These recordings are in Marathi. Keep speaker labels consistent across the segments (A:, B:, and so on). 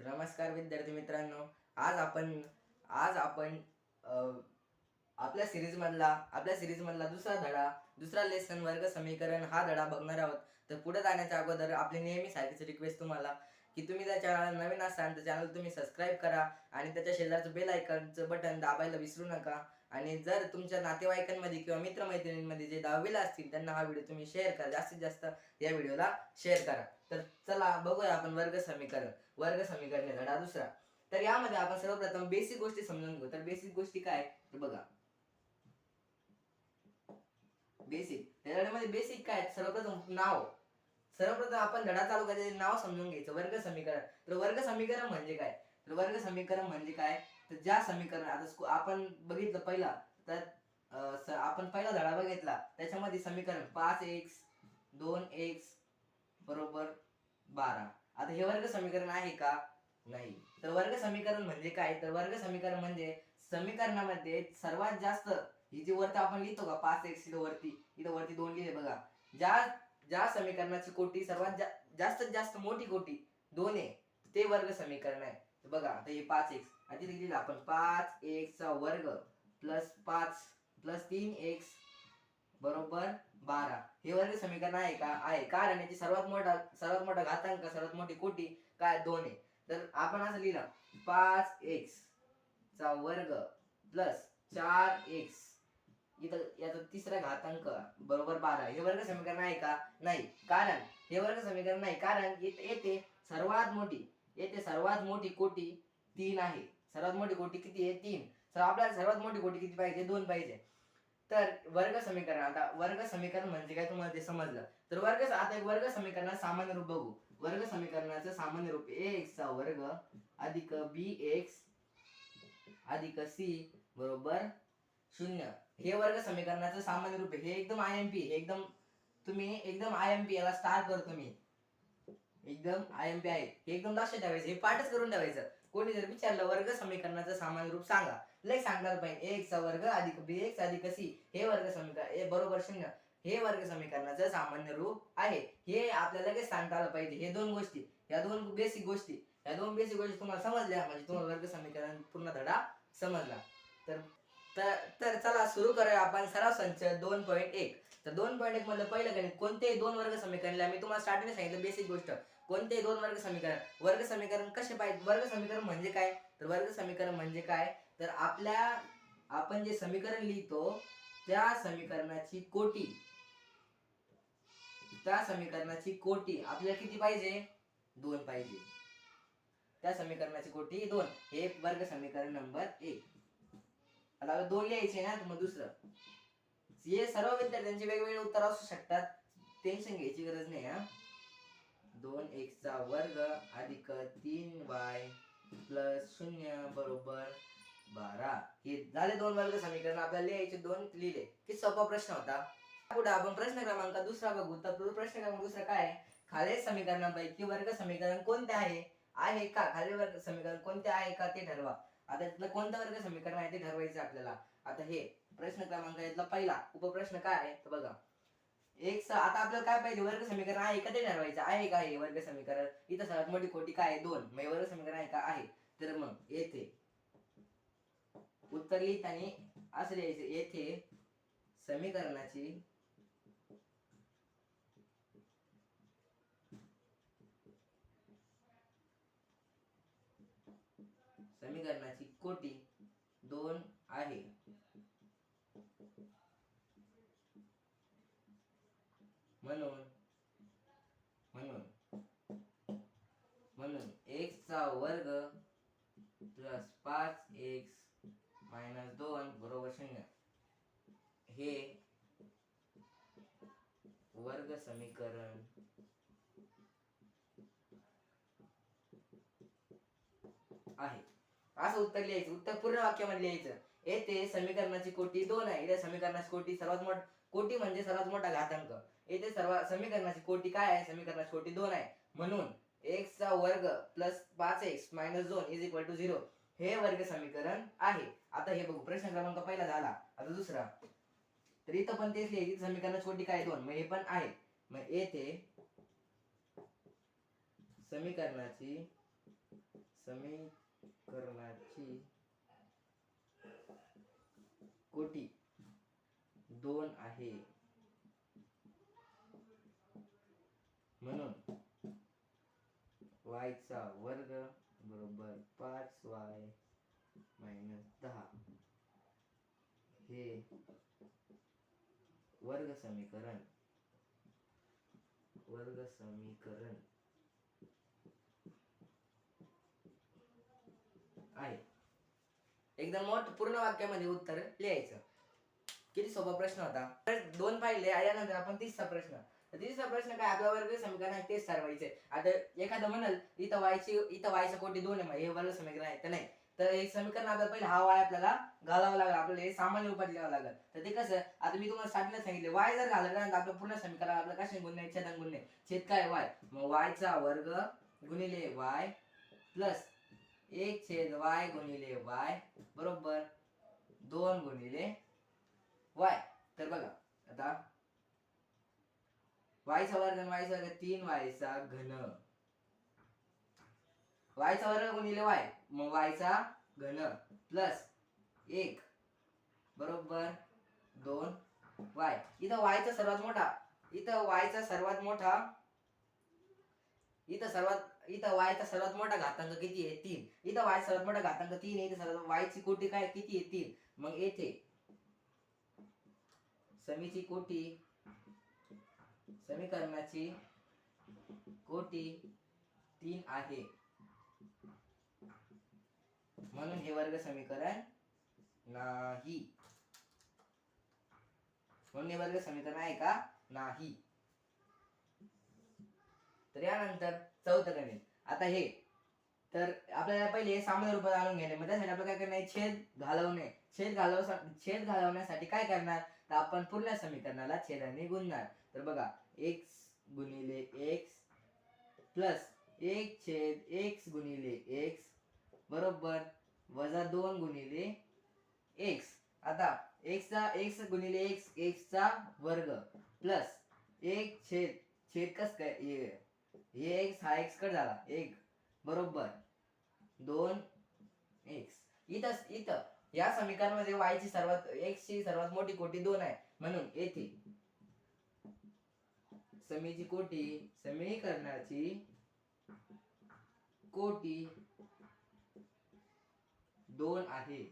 A: नमस्कार विद्यार्थी मित्रांनो. आज आपण अ, आपल्या सिरीज मधला दुसरा लेसन वर्ग समीकरण हा धडा बघणार आहोत. तर पुढे जाण्याच्या अगोदर आपली नेहमी सारखीच रिक्वेस्ट तुम्हाला की तुम्ही जर चॅनल नवीन असाल तर चॅनल तुम्ही सबस्क्राईब करा आणि त्याच्या शेजारचं बेल आयकॉनचं बटन दाबायला विसरू नका. आणि जर तुमच्या नातेवाईकांमध्ये किंवा मित्रमैत्रिणींमध्ये जे 10वीला असतील त्यांना हा व्हिडिओ तुम्ही शेअर करा. जास्तीत जास्त या व्हिडिओला शेअर करा. तर चला बघूया आपण वर्ग समीकरणे धडा दुसरा. तर यामध्ये आपण सर्वप्रथम बेसिक गोष्टी समजून घेऊ. तर बेसिक गोष्टी काय तर बघा, त्याच्यामध्ये बेसिक काय, सर्वप्रथम आपण धडा चालू करायचं नाव समजून घ्यायचं. वर्ग समीकरण. तर वर्ग समीकरण म्हणजे काय, तर ज्या समीकरण आता आपण बघितलं पहिला, तर आपण पहिला धडा बघितला त्याच्यामध्ये समीकरण 5x 2x बरोबर 12. आता हे वर्ग समीकरण आहे का, नाही. तर वर्ग समीकरण म्हणजे काय, तर वर्ग समीकरण म्हणजे समीकरणामध्ये सर्वात जास्त ही जी वरती आपण लिहितो का 5x, इथं वरती 2 लिहिले बघा, ज्या ज्या समीकरणाची कोटी जास्तीत जास्त मोठी कोटी 2 आहे ते वर्ग समीकरण आहे. तर बघा आता हे 5x आणि तिथे लिहिलं आपण 5x चा वर्ग प्लस 5 प्लस 3x बरोबर 12. हे वर्ग समीकरण आहे का, आहे. कारण याची सर्वात मोठा घातांक, सर्वात मोठी कोटी काय 2 आहे. तर आपण असं लिहिलं 5x चा वर्ग प्लस 4x इथं याचा तिसरा घातांक बरोबर 12. हे वर्ग समीकरण आहे का, नाही. कारण हे वर्ग समीकरण नाही, कारण येथे सर्वात मोठी कोटी 3 आहे. सर्वात मोठी कोटी किती आहे, 3. तर आपल्याला सर्वात मोठी कोटी किती पाहिजे, 2 पाहिजे. तर वर्ग समीकरण म्हणजे काय तुम्हाला ते समजलं. तर आता एक वर्ग समीकरणाचं सामान्य रूप बघू. वर्ग समीकरणाचं सामान्य रूप ax चा वर्ग अधिक bx अधिक c बरोबर 0. हे वर्ग समीकरणाचं सामान्य रूप आहे. हे एकदम आयएमपी याला स्टार करतो मी. एकदम आयएमपी आहे हे, एकदम लक्षात ठेवायचं, हे पाठच करून ठेवायचं. कोणी जर विचारलं वर्ग समीकरणाचं सामान्य रूप सांगा, लय सांगणार पाहिजे ax चा वर्ग अधिक bx अधिक c हे वर्ग समीकरण बरोबर 0. हे वर्ग समीकरणाचं सामान्य रूप आहे. हे आपल्याला लगेच सांगता आलं पाहिजे. या दोन बेसिक गोष्टी तुम्हाला समजल्या म्हणजे तुम्हाला वर्ग समीकरण पूर्ण धडा समजला. तर तर चला सुरू करूया आपण सराव संच 2.1. तर 2.1 मधलं पहिलं गणित, कोणतेही दोन वर्ग समीकरण. मी तुम्हाला स्टार्टिंग सांगितलं बेसिक गोष्ट, कोणतेही दोन वर्ग समीकरण कसे पाहिजे. वर्ग समीकरण म्हणजे काय, तर आपण जे समीकरण लिहितो त्या समीकरणाची कोटी आपल्याला किती पाहिजे, 2 पाहिजे. त्या समीकरणाची कोटी 2. हे वर्ग समीकरण नंबर 1. आता 2 लिहायचे ना, मग दुसरं, हे सर्व विद्यार्थ्यांचे वेगवेगळे उत्तर असू शकतात, टेन्शन घ्यायची गरज नाही. 2x चा वर्ग अधिक 3y प्लस 0 बरोबर 12. हे झाले दोन वर्ग समीकरण. आपल्याला लिहायचे, 2 लिहिले. किती सोपा प्रश्न होता. पुढे आपण प्रश्न क्रमांक दुसरा बघू. तर प्रश्न क्रमांक दुसरा काय आहे, खालील समीकरणांपैकी वर्ग समीकरण कोणते आहे का, खालील वर्ग समीकरण कोणते आहे का ते ठरवा. आता यातलं कोणतं वर्ग समीकरण आहे ते ठरवायचं आपल्याला. आता हे प्रश्न क्रमांक यातला पहिला उपप्रश्न काय आहे तर बघा, आता आपल्याला काय पाहिजे, वर्ग समीकरण आहे का ते ठरवायचं. आहे का हे वर्ग समीकरण, इथं सर्वात मोठी कोटी काय आहे, 2. मग वर्ग समीकरण आहे का, आहे. तर मग येथे उत्तर लिहिताना असं लिहायचं, येथे समीकरणाची कोटी 2 आहे. म्हणून x चा वर्ग प्लस 5x मायनस 2 बरोबर 0. हे वर्ग समीकरण आहे. असं उत्तर लिहायचं. उत्तर पूर्ण वाक्यामध्ये लिहायचं. येथे समीकरणाची कोटी 2 आहे. इथे समीकरणाची कोटी कोटी म्हणजे सर्वात मोठा घातांक. येथे समीकरणाची कोटी काय आहे, समीकरणाची कोटी 2 आहे. म्हणून x चा वर्ग plus 5x minus 2 is equal to 0. हे वर्ग समीकरण आहे. आता हे बघू, प्रश्न क्रमांक पहिला झाला. आता दुसरा, तर इथं पण तेच लिहायची, समीकरणाची कोटी काय 2. मग हे पण आहे. मग येथे समीकरणाची कोटी 2 आहे म्हणून y चा वर्ग बरोबर 5y मायनस 10 हे वर्ग समीकरण आहे. एकदम मोठं पूर्ण वाक्यामध्ये उत्तर लिहायचं. किती सोपा प्रश्न होता. तर 2 पाहिले यानंतर आपण तिसरा प्रश्न काय आपला वर्ग समीकरण आहे तेच ठरवायचे. आता एखादं म्हणाल इथं वायचा कोटी 2 आहे हे वर्ग समीकरण आहे तर नाही. तर हे समीकरण आपल्याला पहिले हा वाय आपल्याला घालावा लागेल. आपल्याला हे सामान्य रूपात लिहावं लागेल. तर ते कसं आता मी तुम्हाला स्टार्टिंगला सांगितले वाय जर घालवलं तर आपलं पूर्ण समीकरण आपल्याला कशाने गुणणे छेदांक गुणणे. छेद काय वाय मग y चा वर्ग गुणिले y प्लस 1/y गुणिले y बरोबर 2 गुणिले y. तर बघा आता y चा वर्ग आणि y चा वर्ग 3y चा घन y चा वर्ग गुणिले y मग y चा घन प्लस 1 बरोबर 2y. इथं y चा सर्वात मोठा y चा सर्वात मोठा घातांक किती आहे 3. इथं y सर्वात मोठा घातांक 3 आहे. इथं y ची कोटी काय किती आहे 3. मग येथे समीकरणाची कोटी 3 आहे म्हणून हे वर्ग समीकरण नाही. म्हणून हे वर्ग समीकरण आहे का नाही. तर यानंतर चौथं गणित. आता हे तर आपल्याला पहिले सामान्य रूपात आणून घेणे. मग त्यासाठी आपल्याला काय करणे छेद घालवण्यासाठी काय करणार तर आपण पूर्ण समीकरणाला छेदाने गुणणार. तर बघा x गुणिले x प्लस 1/x गुणिले x बरोबर वजा 2 गुणिले x. आता x गुणिले x चा वर्ग प्लस 1/छेद कस काय हे x हा x कट झाला 1 बरोबर 2x. इथं या समीकरणामध्ये y ची x ची सर्वात मोठी कोटी 2 आहे म्हणून येथे समीकरणाची कोटी 2 आहे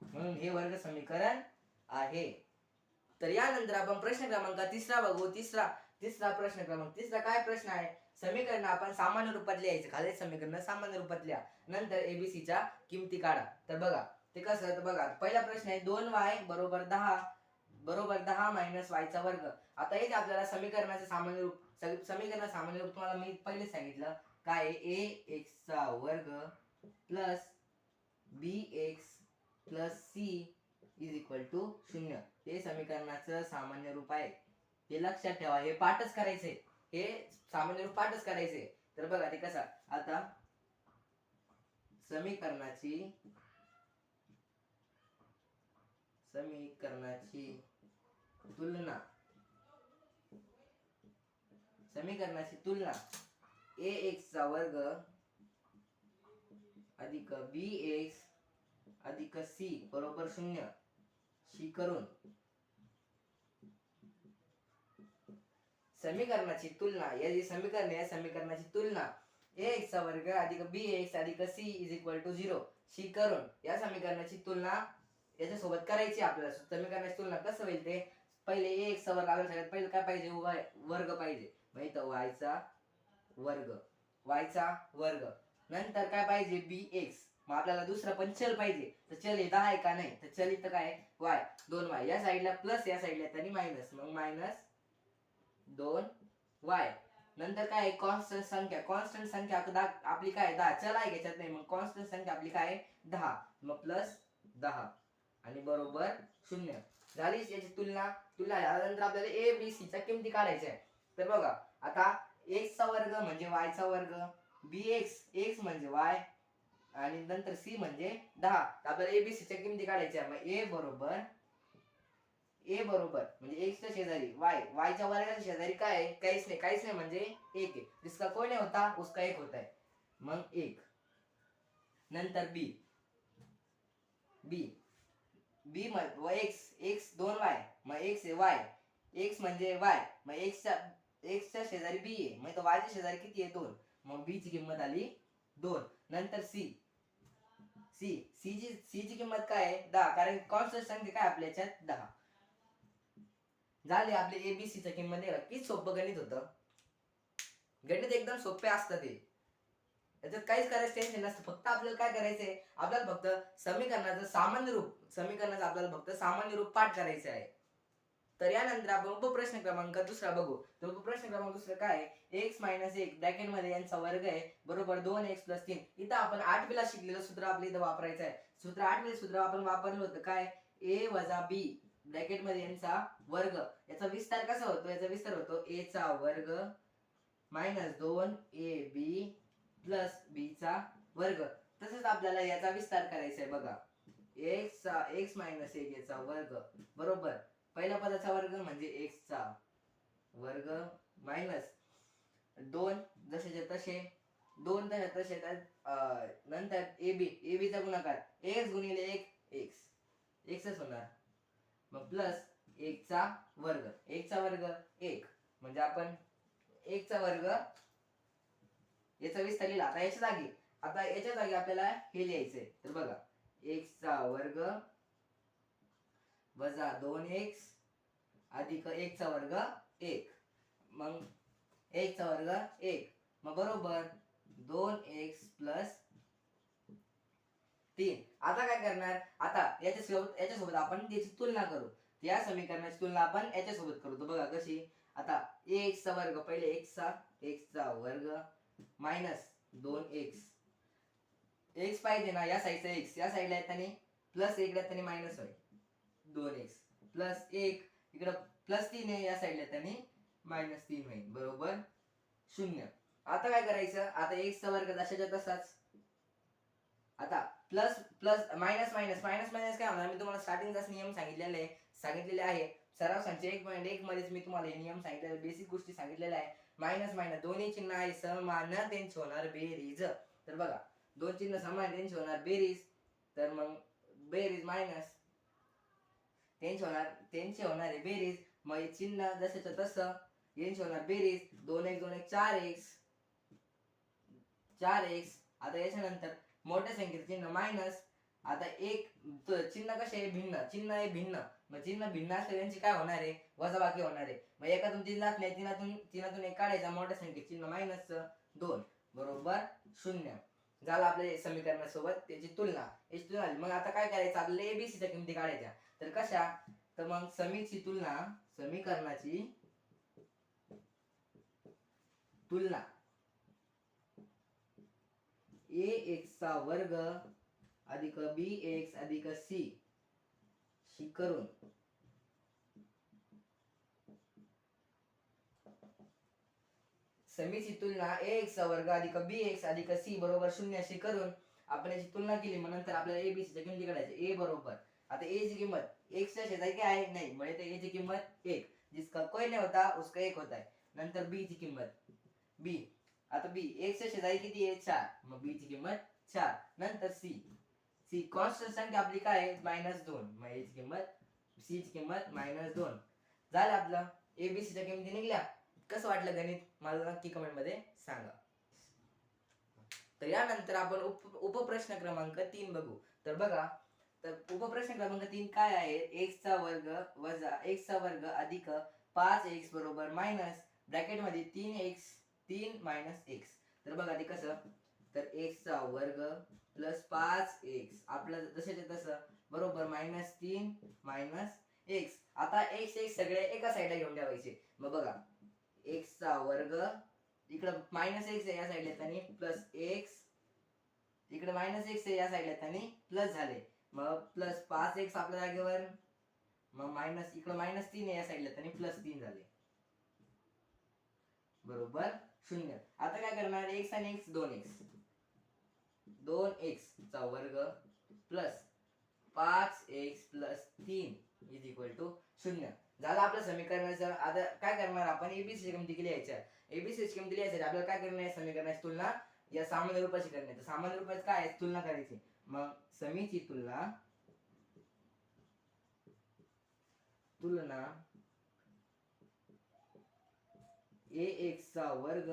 A: म्हणून हे वर्ग समीकरण आहे. तर यानंतर आपण प्रश्न क्रमांक तिसरा बघू. तिसरा प्रश्न क्रमांक काय प्रश्न आहे. समीकरण आपण सामान्य रूपात लिहायचे. खाली समीकरण सामान्य रूपात लिहा नंतर एबीसी च्या किमती काढा. तर बघा ते कसं तर बघा पहिला प्रश्न आहे 2y बरोबर 10 मायनस y चा वर्ग. आता इथे आपल्याला समीकरणाचे सामान्य रूप तुम्हाला मी पहिले सांगितलं काय ax चा वर्ग plus bx plus c is equal to 0. हे समीकरणाचं सामान्य रूप आहे. हे लक्षात ठेवा. हे पाठच करायचे. हे सामान्य रूप पाठच करायचे. तर बघा ते कसं आता समीकरणाची तुलना ax चा वर्ग अधिक bx अधिक c बरोबर 0 शी करून समीकरणाची तुलना या जी समीकरण आहे समीकरणाची तुलना ax चा वर्ग अधिक bx अधिक c इज इक्वल टू 0 शी करून या समीकरणाची तुलना याच्या सोबत करायची. आपल्याला समीकरणाची तुलना कसं होईल ते पहिले ax चा वर्ग आपल्याला सगळ्यात पहिले काय पाहिजे वर्ग पाहिजे. मग इथं y चा वर्ग नंतर काय पाहिजे bx. मग आपल्याला दुसरा पण चल पाहिजे. तर चल हे 10 आहे का नाही तर चल इथं काय y 2y या साईडला प्लस या साईडला आणि मायनस मग मायनस 2y. नंतर काय कॉन्स्टंट संख्या आपली काय 10 चल आहे याच्यात नाही मग कॉन्स्टंट संख्या आपली काय 10 मग प्लस 10 आणि बरोबर 0 झाली. याची तुलना झाल्यानंतर आपल्याला a b c च्या किमती काढायच्या आहे. तर बघा आता x चा वर्ग म्हणजे y चा वर्ग x म्हणजे y आणि नंतर c म्हणजे 10. आपल्याला a b c च्या किमती काढायच्या. मग a बरोबर म्हणजे x च्या शेजारी y च्या वर्गाच्या शेजारी काय आहे काहीच नाही म्हणजे 1 आहे. जिसका कोई नहीं होता उसका 1 होता है. मग 1. नंतर बी बी बी मग x 2y मग x आहे y, x म्हणजे y मग x च्या शेजारी b आहे मग y च्या शेजारी किती आहे 2 मग b ची किंमत आली 2. नंतर c ची किंमत काय आहे 10 कारण कॉन्स्टंट संख्या काय आपल्या याच्यात 10 झाले आपले ABC ची किंमत आहे. किती सोपं गणित होतं. गणित एकदम सोपे असतात ते, याच्यात काहीच करायचं टेन्शन नसतं. फक्त आपल्याला काय करायचंय, आपल्याला फक्त समीकरणाचं आपल्याला फक्त सामान्य रूप पाठ करायचं आहे. तर यानंतर आपण उपप्रश्न क्रमांक दुसरा बघू. तर उपप्रश्न क्रमांक दुसरा काय आहे, x - 1 ब्रॅकेट मध्ये यांचा वर्ग आहे बरोबर 2x + 3. इथं आपण 8वी ला शिकलेलं सूत्र आपल्या इथं वापरायचं आहे. 8वी सूत्र आपण वापरलं होतं काय, a - b ब्रॅकेट मध्ये यांचा वर्ग, याचा विस्तार कसा होतो, याचा विस्तार होतो a चा वर्ग - 2ab प्लस b चा वर्ग. तसंच आपल्याला याचा विस्तार करायचा आहे बघा, x - 1 याचा वर्ग बरोबर पहिल्या पदाचा वर्ग म्हणजे x चा वर्ग मायनस 2 जसेच्या तसे 2 तसे नंतर ab चा गुणाकार x गुणिले 1 x च होणार मग प्लस 1 चा वर्ग 1 म्हणजे आपण 1 चा वर्ग याचा विस्तार लिहिला. आता याच्या जागी आपल्याला हे लिहायचंय. तर बघा x चा वर्ग वजा 2x अधिक 1 चा वर्ग 1 मग 1 चा वर्ग 1 मग बरोबर 2x प्लस 3. आता काय करणार, आता याच्यासोबत आपण त्याची तुलना करू. या समीकरणाची तुलना आपण याच्यासोबत करू. तर बघा कशी, आता x चा वर्ग पहिले x चा वर्ग मायनस 2x x पाहिजे ना, या साईडचा x या साईडला येताना प्लस इकडे येताना मायनस होईल 2x प्लस 1 इकडे प्लस 3 आहे या साईडला येताना मायनस 3 होईल बरोबर 0. आता काय करायचं, आता x चा वर्ग जशाच्या तसाच, आता प्लस प्लस मायनस काय होणार, मी तुम्हाला स्टार्टिंगचाच नियम सांगितलेले आहे. सराव संच 1.1 मध्येच मी तुम्हाला हे नियम सांगितलेले, बेसिक गोष्टी सांगितलेल्या आहे. मायनस दोन्ही चिन्ह आहे समान त्यांची होणार बेरीज. तर बघा दोन चिन्ह समान त्यांची होणार बेरीज, तर मग बेरीज मायनस त्यांची होणार आहे बेरीज. मग चिन्ह जसंच्या तसं यांची होणार बेरीज 2x 2x 4x. आता याच्यानंतर मोठ्या संख्येचे चिन्ह मायनस. आता एक चिन्ह कसे आहे चिन्ह आहे भिन्न, मग चिन्ह भिन्न असल्यास यांची काय होणार आहे वजाबाकी होणार आहे. मग एकातून 3 जात नाही, तीनातून 1 काढायचा, मोठ्या संख्येचे चिन्ह मायनस 2 बरोबर 0. झालं आपल्या समीकरणासोबत त्याची तुलना. मग आता काय करायचं, आपल्याला ABC च्या किमती काढायच्या. तर कशा, तर मग समीकरणाची तुलना ax चा वर्ग अधिक bx अधिक c शी करून समीची तुलना ax चा वर्ग अधिक bx अधिक c बरोबर 0 अशी करून आपण याची तुलना केली. मग नंतर आपल्याला abc च्या किमती काढायच्या. a बरोबर, आता a ची किंमत x च्या शेजारी काय आहे नाही, म्हणजे a ची किंमत 1, जिसका कोई नहीं होता उसका 1 होता है. नंतर b ची किंमत b, आता b x च्या शेजारी किती आहे 4, मग b ची किंमत 4. नंतर c कॉन्स्टंट संख्या आपली काय आहे -2, मग a ची किंमत c ची किंमत -2. झालं आपलं abc च्या किमती निघल्या. कसं वाटलं गणित मला नक्की कमेंट मध्ये सांगा. तर यानंतर आपण उपप्रश्न क्रमांक 3 बघू. तर बघा, तर उपप्रश्न क्रमांक 3 काय आहे, x चा वर्ग वजा x चा वर्ग अधिक 5x बरोबर मायनस ब्रॅकेट मध्ये 3 मायनस x. तर बघा ते कसं, तर x चा वर्ग प्लस 5x आपलं जशाच्या तसं बरोबर -3 मायनस x. आता x सगळे एका साईडला घेऊन ठेवायचे. मग बघा x चा वर्ग इकडं -x आहे या साईडला येतानी प्लस x, इकडे -x आहे या साईडला येतानी प्लस झाले, मग प्लस 5x आपल्या जागेवर, मग मायनस इकडे -3 आहे या साईडला येतानी +3 झाले बरोबर 0. आता काय करणार, x आणि x 2x चा वर्ग plus 5x plus 3 is equal to 0. झालं आपलं समीकरणाचं. आता काय करणार आपण abc ची किमती लिहायच्या. abc ची किमती लिहायसाठी आपल्याला काय करणार आहे, समीकरणाची तुलना या सामान्य रूपाची करणे. तर सामान्य रूपात काय आहे, तुलना करायची. मग समीची तुलना ax चा वर्ग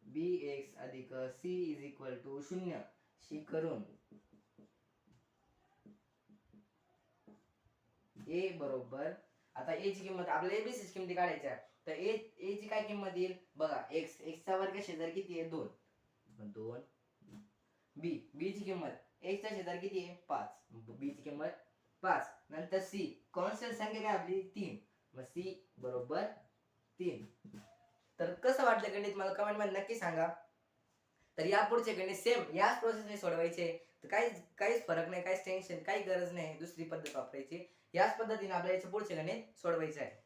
A: bx अधिक c इज इक्वल टू 0 शी करून a बरोबर, आता a ची किंमत आपल्याला एबीसी ची किंमती काढायच्या. तर a ची काय किंमत येईल बघा, x चा वर्ग शेजारी किती आहे 2, 2 b ची किंमत x चा शेजारी किती आहे 5, b ची किंमत 5. नंतर c कॉन्स्टंट संख्या काय आपली 3, मग c बरोबर 3. तर कसं वाटलं गणित मला कमेंट मध्ये नक्की सांगा. तर या पुढचे गणित सेम याच प्रोसेसने सोडवायचे. तर काहीच फरक नाही, काहीच टेन्शन, काही गरज नाही दुसरी पद्धत वापरायची. याच पद्धतीने आपल्याला याचे पुढचे गणित सोडवायचे आहे.